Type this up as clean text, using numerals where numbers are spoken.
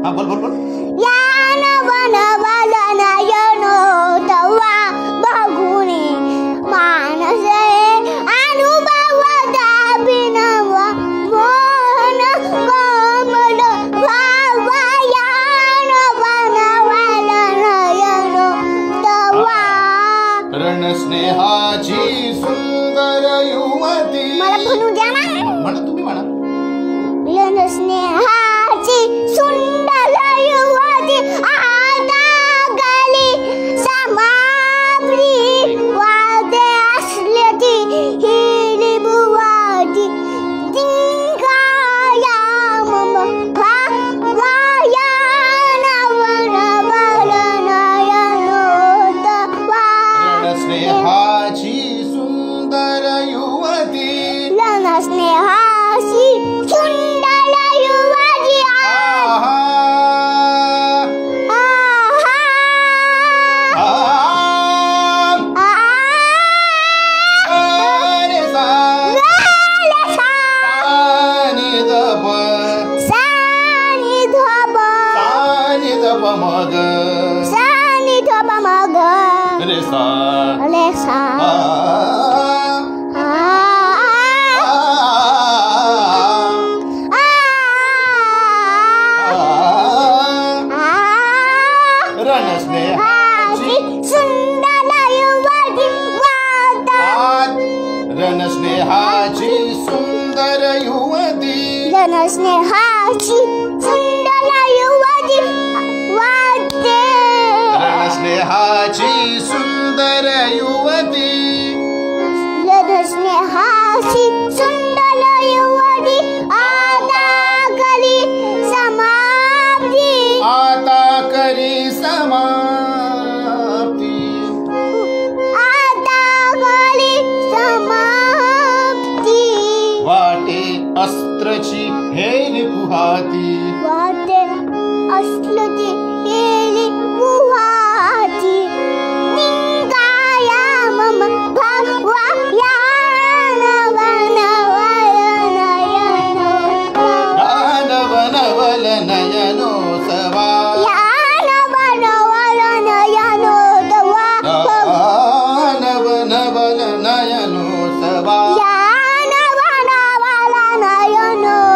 हा बोल बोल बोल. यान वन वलनयनो तवा बघुनी मानसे अनुभवदाभिनव मोहन कोमल भावा. यान वन वलनयनो तवा. रणस्नेहाची सुंदर युवती. मला म्हणू द्या ना. म्हणा तुम्ही म्हणा. रणस्नेहाची सुंदर युवती आता गली समाप्ती. वादे असल्याची हिरी बुवाची दिंगाया मम भावाया नवन वलनयनो तवा. रणस्नेहाची सुंदर युवती. रणस्नेहाची सुंदर युवती आहा. रे सा. सानी धप. सानी धप मग. सानी धप मग. रे सा. रे सा. रणस्नेहाची सुंदर युवती वादात. रणस्नेहाची सुंदर युवती. रणस्नेहाची सुंदर युवती वादे. रणस्नेहाची सुंदर युवती. रणस्नेहाची सुंदर युवती आता करी समाप्ती. आता करी समाप्ती. आता करी समाप्ती. वाटे अस्त्रची हेली पुहाती.